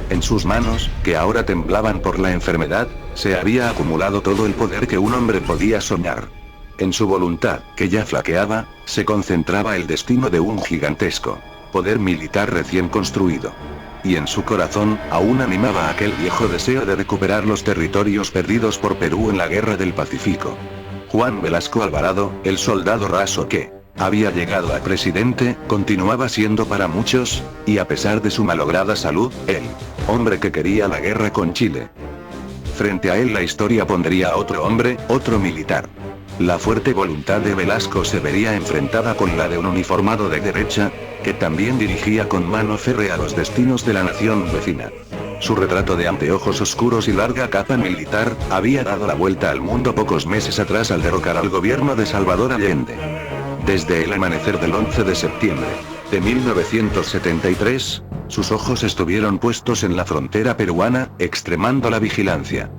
En sus manos, que ahora temblaban por la enfermedad, se había acumulado todo el poder que un hombre podía soñar. En su voluntad, que ya flaqueaba, se concentraba el destino de un gigantesco poder militar recién construido. Y en su corazón, aún animaba aquel viejo deseo de recuperar los territorios perdidos por Perú en la Guerra del Pacífico. Juan Velasco Alvarado, el soldado raso que había llegado a presidente, continuaba siendo para muchos, y a pesar de su malograda salud, el hombre que quería la guerra con Chile. Frente a él la historia pondría a otro hombre, otro militar. La fuerte voluntad de Velasco se vería enfrentada con la de un uniformado de derecha, que también dirigía con mano férrea los destinos de la nación vecina. Su retrato de anteojos oscuros y larga capa militar, había dado la vuelta al mundo pocos meses atrás al derrocar al gobierno de Salvador Allende. Desde el amanecer del 11 de septiembre de 1973, sus ojos estuvieron puestos en la frontera peruana, extremando la vigilancia.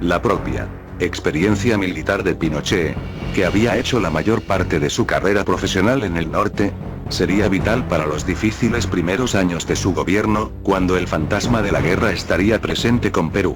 La propia experiencia militar de Pinochet, que había hecho la mayor parte de su carrera profesional en el norte, sería vital para los difíciles primeros años de su gobierno, cuando el fantasma de la guerra estaría presente con Perú.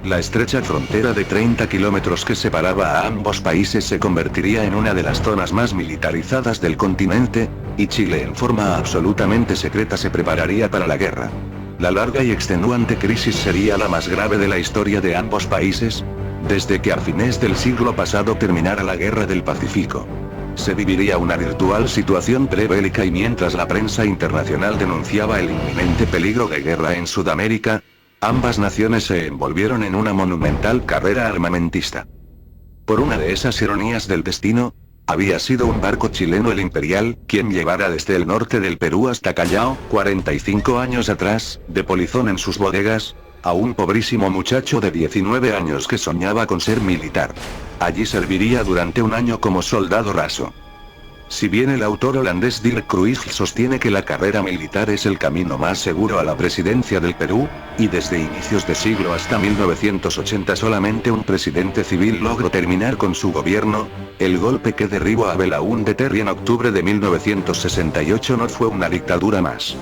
La estrecha frontera de 30 kilómetros que separaba a ambos países se convertiría en una de las zonas más militarizadas del continente, y Chile en forma absolutamente secreta se prepararía para la guerra. La larga y extenuante crisis sería la más grave de la historia de ambos países, desde que a fines del siglo pasado terminara la Guerra del Pacífico. Se viviría una virtual situación prebélica y mientras la prensa internacional denunciaba el inminente peligro de guerra en Sudamérica, ambas naciones se envolvieron en una monumental carrera armamentista. Por una de esas ironías del destino, había sido un barco chileno, el Imperial, quien llevara desde el norte del Perú hasta Callao, 45 años atrás, de polizón en sus bodegas, a un pobrísimo muchacho de 19 años que soñaba con ser militar. Allí serviría durante un año como soldado raso. Si bien el autor holandés Dirk Kruijff sostiene que la carrera militar es el camino más seguro a la presidencia del Perú, y desde inicios de siglo hasta 1980 solamente un presidente civil logró terminar con su gobierno, el golpe que derribó a Belaúnde Terry en octubre de 1968 no fue una dictadura más.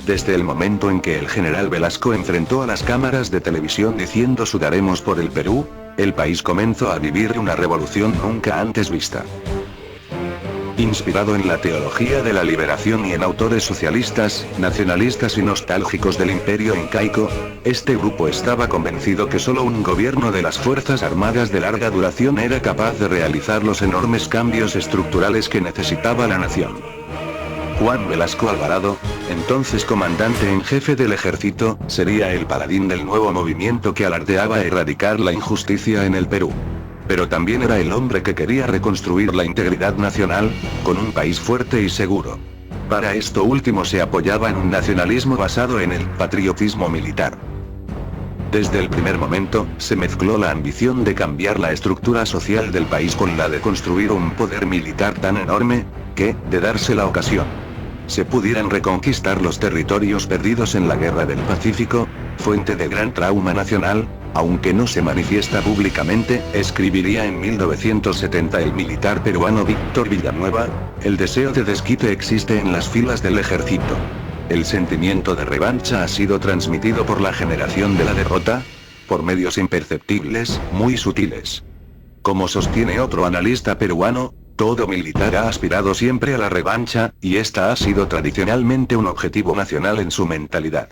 Desde el momento en que el general Velasco enfrentó a las cámaras de televisión diciendo "sudaremos por el Perú", el país comenzó a vivir una revolución nunca antes vista. Inspirado en la teología de la liberación y en autores socialistas, nacionalistas y nostálgicos del imperio incaico, este grupo estaba convencido que solo un gobierno de las Fuerzas Armadas de larga duración era capaz de realizar los enormes cambios estructurales que necesitaba la nación. Juan Velasco Alvarado, entonces comandante en jefe del ejército, sería el paladín del nuevo movimiento que alardeaba erradicar la injusticia en el Perú. Pero también era el hombre que quería reconstruir la integridad nacional, con un país fuerte y seguro. Para esto último se apoyaba en un nacionalismo basado en el patriotismo militar. Desde el primer momento, se mezcló la ambición de cambiar la estructura social del país con la de construir un poder militar tan enorme, que, de darse la ocasión, se pudieran reconquistar los territorios perdidos en la Guerra del Pacífico, fuente de gran trauma nacional, aunque no se manifiesta públicamente, escribiría en 1970 el militar peruano Víctor Villanueva: el deseo de desquite existe en las filas del ejército. El sentimiento de revancha ha sido transmitido por la generación de la derrota, por medios imperceptibles, muy sutiles. Como sostiene otro analista peruano, todo militar ha aspirado siempre a la revancha, y esta ha sido tradicionalmente un objetivo nacional en su mentalidad.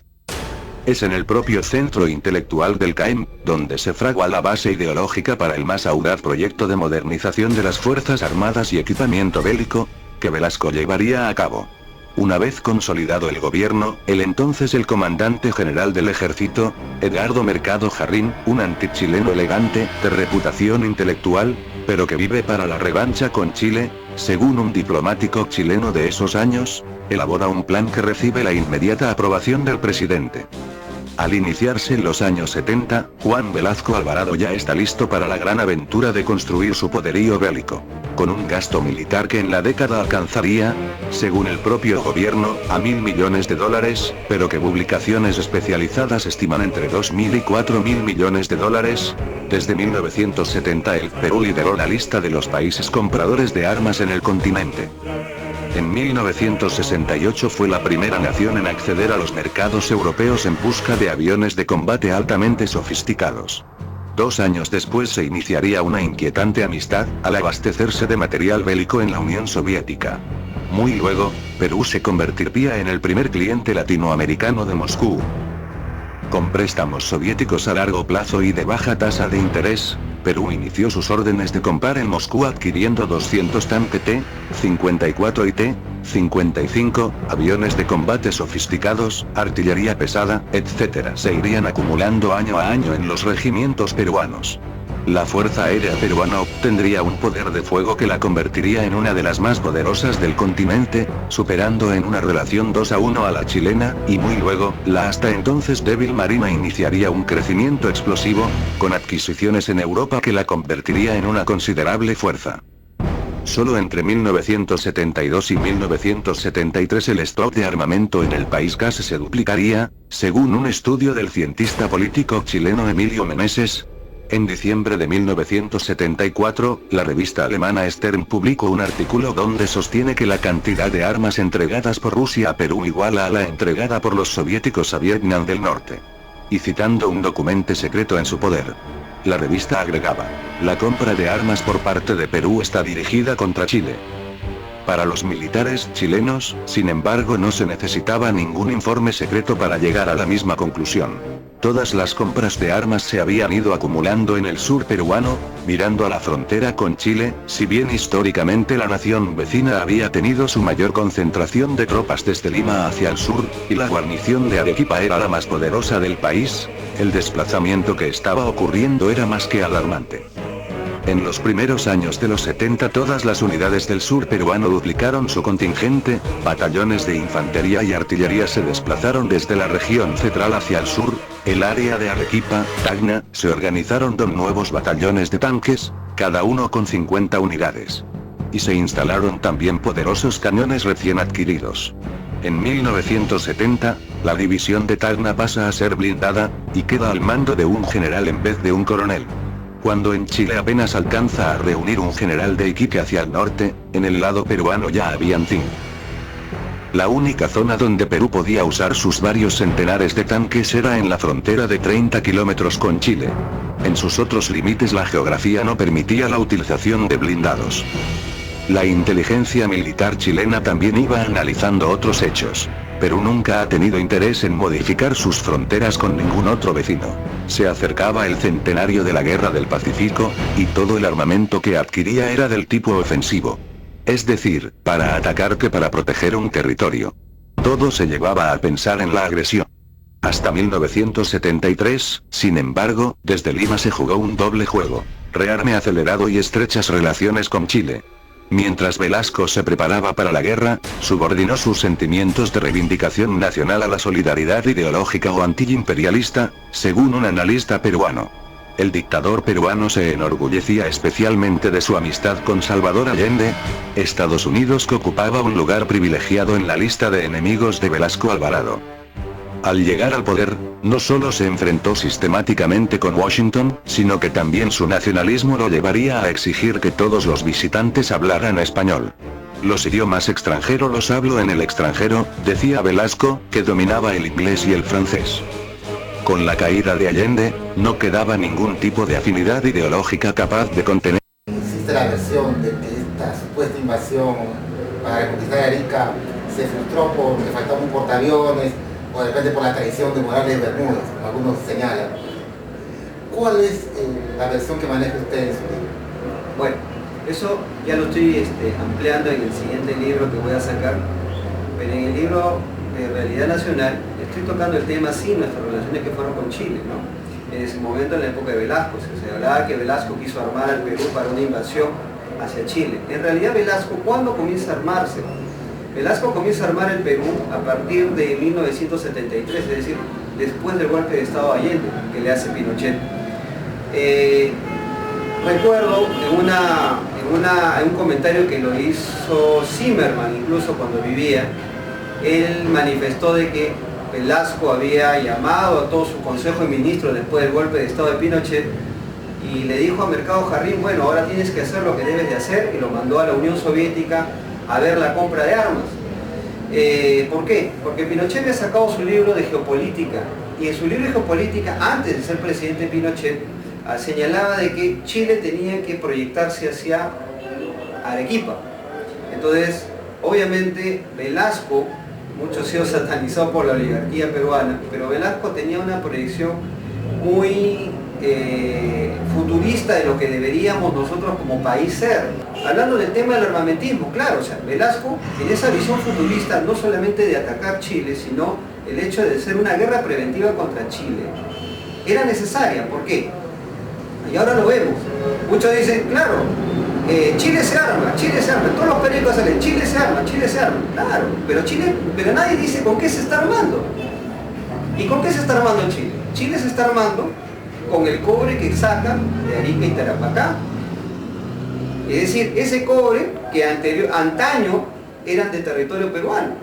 Es en el propio centro intelectual del CAEM, donde se fragua la base ideológica para el más audaz proyecto de modernización de las Fuerzas Armadas y equipamiento bélico, que Velasco llevaría a cabo. Una vez consolidado el gobierno, el comandante general del ejército, Edgardo Mercado Jarrín, un antichileno elegante, de reputación intelectual, pero que vive para la revancha con Chile, según un diplomático chileno de esos años, elabora un plan que recibe la inmediata aprobación del presidente. Al iniciarse en los años 70, Juan Velasco Alvarado ya está listo para la gran aventura de construir su poderío bélico. Con un gasto militar que en la década alcanzaría, según el propio gobierno, a $1.000 millones, pero que publicaciones especializadas estiman entre $2.000 y $4.000 millones. Desde 1970 el Perú lideró la lista de los países compradores de armas en el continente. En 1968 fue la primera nación en acceder a los mercados europeos en busca de aviones de combate altamente sofisticados. 2 años después se iniciaría una inquietante amistad, al abastecerse de material bélico en la Unión Soviética. Muy luego, Perú se convertiría en el primer cliente latinoamericano de Moscú. Con préstamos soviéticos a largo plazo y de baja tasa de interés, Perú inició sus órdenes de comprar en Moscú adquiriendo 200 tanques T-54 y T-55, aviones de combate sofisticados, artillería pesada, etc. Se irían acumulando año a año en los regimientos peruanos. La Fuerza Aérea Peruana obtendría un poder de fuego que la convertiría en una de las más poderosas del continente, superando en una relación 2-1 a la chilena, y muy luego, la hasta entonces débil Marina iniciaría un crecimiento explosivo, con adquisiciones en Europa que la convertiría en una considerable fuerza. Solo entre 1972 y 1973 el stock de armamento en el país casi se duplicaría, según un estudio del cientista político chileno Emilio Meneses. En diciembre de 1974, la revista alemana Stern publicó un artículo donde sostiene que la cantidad de armas entregadas por Rusia a Perú iguala a la entregada por los soviéticos a Vietnam del Norte. Y citando un documento secreto en su poder, la revista agregaba: la compra de armas por parte de Perú está dirigida contra Chile. Para los militares chilenos, sin embargo, no se necesitaba ningún informe secreto para llegar a la misma conclusión. Todas las compras de armas se habían ido acumulando en el sur peruano, mirando a la frontera con Chile, si bien históricamente la nación vecina había tenido su mayor concentración de tropas desde Lima hacia el sur, y la guarnición de Arequipa era la más poderosa del país, el desplazamiento que estaba ocurriendo era más que alarmante. En los primeros años de los 70 todas las unidades del sur peruano duplicaron su contingente, batallones de infantería y artillería se desplazaron desde la región central hacia el sur, el área de Arequipa, Tacna, se organizaron 2 nuevos batallones de tanques, cada uno con 50 unidades. Y se instalaron también poderosos cañones recién adquiridos. En 1970, la división de Tacna pasa a ser blindada, y queda al mando de un general en vez de un coronel. Cuando en Chile apenas alcanza a reunir un general de Iquique hacia el norte, en el lado peruano ya habían 5. La única zona donde Perú podía usar sus varios centenares de tanques era en la frontera de 30 kilómetros con Chile. En sus otros límites la geografía no permitía la utilización de blindados. La inteligencia militar chilena también iba analizando otros hechos. Perú nunca ha tenido interés en modificar sus fronteras con ningún otro vecino. Se acercaba el centenario de la Guerra del Pacífico, y todo el armamento que adquiría era del tipo ofensivo. Es decir, para atacar que para proteger un territorio. Todo se llevaba a pensar en la agresión. Hasta 1973, sin embargo, desde Lima se jugó un doble juego: rearme acelerado y estrechas relaciones con Chile. Mientras Velasco se preparaba para la guerra, subordinó sus sentimientos de reivindicación nacional a la solidaridad ideológica o antiimperialista, según un analista peruano. El dictador peruano se enorgullecía especialmente de su amistad con Salvador Allende. Estados Unidos que ocupaba un lugar privilegiado en la lista de enemigos de Velasco Alvarado. Al llegar al poder, no solo se enfrentó sistemáticamente con Washington, sino que también su nacionalismo lo llevaría a exigir que todos los visitantes hablaran español. Los idiomas extranjeros los hablo en el extranjero, decía Velasco, que dominaba el inglés y el francés. Con la caída de Allende, no quedaba ningún tipo de afinidad ideológica capaz de contener. Existe la versión de que esta supuesta invasión para reconquistar Arica se frustró porque faltaban un portaaviones, o de repente por la traición de Morales de Bermúdez, como algunos señalan. ¿Cuál es la versión que maneja usted en su libro? Bueno, eso ya lo estoy ampliando en el siguiente libro que voy a sacar, pero en el libro de Realidad Nacional estoy tocando el tema, sí, nuestras relaciones que fueron con Chile, ¿no? En ese momento, en la época de Velasco, se hablaba que Velasco quiso armar al Perú para una invasión hacia Chile. En realidad, Velasco, ¿cuándo comienza a armarse? Velasco comienza a armar el Perú a partir de 1973, es decir, después del golpe de Estado Allende que le hace Pinochet. Recuerdo en un comentario que lo hizo Zimmerman, incluso cuando vivía, él manifestó de que Velasco había llamado a todo su consejo de ministros después del golpe de Estado de Pinochet y le dijo a Mercado Jarrín, bueno, ahora tienes que hacer lo que debes de hacer, y lo mandó a la Unión Soviética a ver la compra de armas. ¿Por qué? Porque Pinochet había sacado su libro de geopolítica, y en su libro de geopolítica, antes de ser presidente Pinochet, señalaba de que Chile tenía que proyectarse hacia Arequipa. Entonces, obviamente, Velasco, mucho ha sido satanizado por la oligarquía peruana, pero Velasco tenía una proyección muy futurista de lo que deberíamos nosotros como país ser. Hablando del tema del armamentismo, claro, o sea, Velasco en esa visión futurista no solamente de atacar Chile, sino el hecho de ser una guerra preventiva contra Chile, era necesaria. ¿Por qué? Y ahora lo vemos. Muchos dicen, claro, Chile se arma, todos los periódicos salen, Chile se arma, claro, pero nadie dice con qué se está armando. ¿Y con qué se está armando Chile? Chile se está armando con el cobre que sacan de Arica y Tarapacá. Es decir, ese cobre que antaño eran de territorio peruano,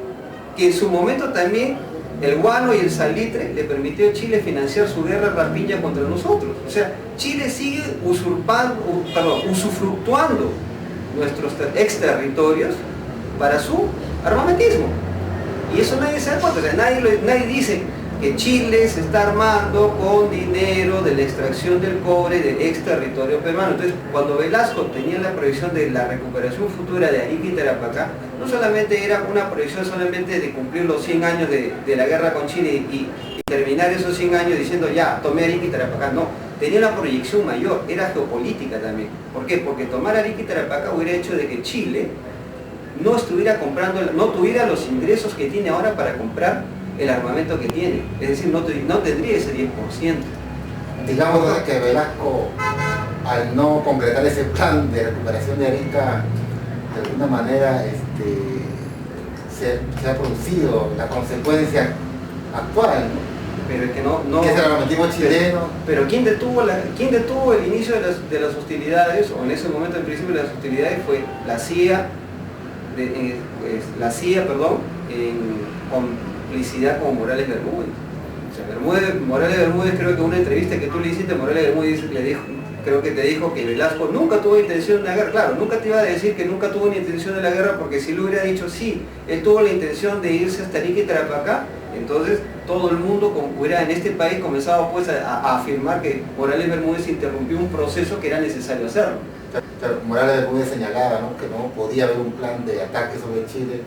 que en su momento también el guano y el salitre le permitió a Chile financiar su guerra rapiña contra nosotros. O sea, Chile sigue usufructuando nuestros exterritorios para su armamentismo. Y eso nadie se da cuenta. O sea, nadie dice que Chile se está armando con dinero de la extracción del cobre del exterritorio peruano. Entonces, cuando Velasco tenía la proyección de la recuperación futura de Arica y Tarapacá, no solamente era una proyección solamente de cumplir los 100 años de la guerra con Chile y terminar esos 100 años diciendo ya, tomé Arica y Tarapacá, no, tenía una proyección mayor, era geopolítica también. ¿Por qué? Porque tomar Arica y Tarapacá hubiera hecho de que Chile no estuviera comprando, no tuviera los ingresos que tiene ahora para comprar el armamento que tiene, es decir, no tendría ese 10%. Digamos que Velasco, al no concretar ese plan de recuperación de Arica, de alguna manera se ha producido la consecuencia actual, ¿no? Pero es que no que es el armamentismo chileno. Pero ¿quién detuvo el inicio de las hostilidades, o en ese momento el principio de las hostilidades? Fue la CIA, en complicidad con Morales Bermúdez. O sea, Morales Bermúdez, creo que en una entrevista que tú le hiciste, Morales Bermúdez le dijo, creo que te dijo que Velasco nunca tuvo intención de la guerra. Claro, nunca te iba a decir que nunca tuvo ni intención de la guerra, porque si le hubiera dicho sí, él tuvo la intención de irse hasta Arica y Tarapacá, entonces todo el mundo hubiera en este país comenzado pues a afirmar que Morales Bermúdez interrumpió un proceso que era necesario hacerlo. Claro, Morales Bermúdez señalaba, ¿no?, que no podía haber un plan de ataque sobre Chile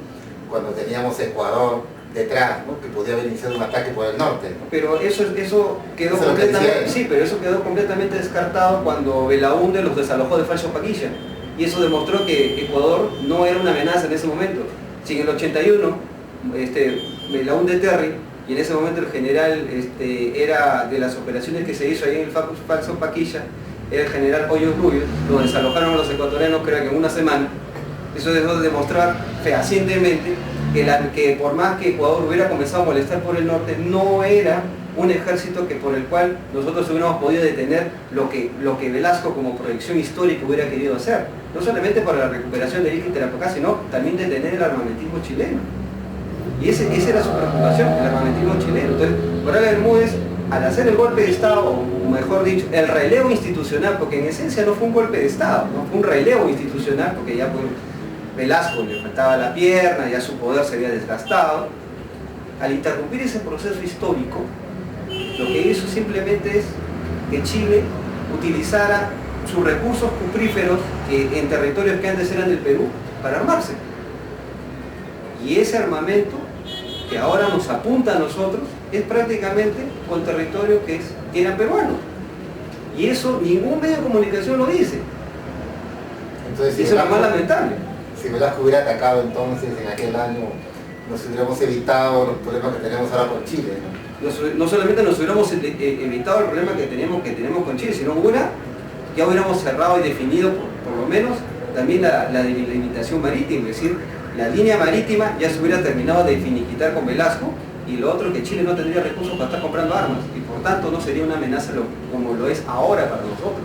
cuando teníamos Ecuador detrás, ¿no?, que podía haber iniciado un ataque por el norte, ¿no? Pero eso quedó completamente, sí, pero eso quedó completamente descartado cuando Belaúnde los desalojó de Falso Paquilla, y eso demostró que Ecuador no era una amenaza en ese momento. Si en el 81 Belaúnde Terry, y en ese momento el general era de las operaciones que se hizo ahí en el Falso Paquilla, era el general Hoyos Rubio, lo desalojaron a los ecuatorianos creo que en una semana. Eso dejó de demostrar fehacientemente que por más que Ecuador hubiera comenzado a molestar por el norte, no era un ejército por el cual nosotros hubiéramos podido detener lo que Velasco como proyección histórica hubiera querido hacer. No solamente para la recuperación de Arica y Tarapacá, sino también detener el armamentismo chileno. Y esa era su preocupación, el armamentismo chileno. Entonces, Morales Bermúdez, al hacer el golpe de Estado, o mejor dicho, el relevo institucional, porque en esencia no fue un golpe de Estado, ¿no? Fue un relevo institucional, porque ya pues, Velasco le faltaba la pierna, ya su poder se había desgastado. Al interrumpir ese proceso histórico, lo que hizo simplemente es que Chile utilizara sus recursos cupríferos en territorios que antes eran del Perú para armarse. Y ese armamento que ahora nos apunta a nosotros es prácticamente con territorio que eran peruanos. Y eso ningún medio de comunicación lo dice. Entonces, eso es lo más lamentable. Si Velasco hubiera atacado entonces en aquel año nos hubiéramos evitado los problemas que tenemos ahora con Chile, ¿no? No solamente nos hubiéramos evitado el problema que tenemos con Chile, sino ya hubiéramos cerrado y definido por lo menos también la delimitación marítima, es decir, la línea marítima ya se hubiera terminado de finiquitar con Velasco, y lo otro, que Chile no tendría recursos para estar comprando armas y por tanto no sería una amenaza como lo es ahora para nosotros.